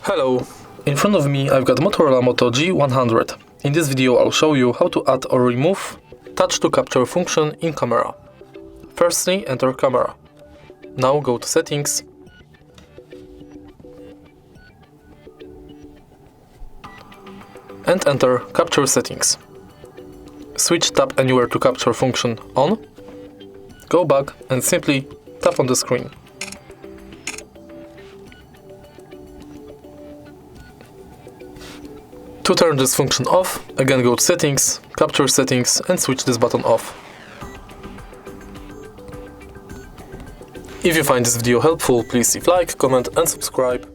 Hello, in front of me I've got Motorola Moto G100. In this video I'll show you how to add or remove touch to capture function in camera. Firstly, enter camera. Now go to settings and enter capture settings. Switch tap anywhere to capture function on, go back and simply tap on the screen. To turn this function off, again go to settings, capture settings and switch this button off. If you find this video helpful, please leave like, comment and subscribe.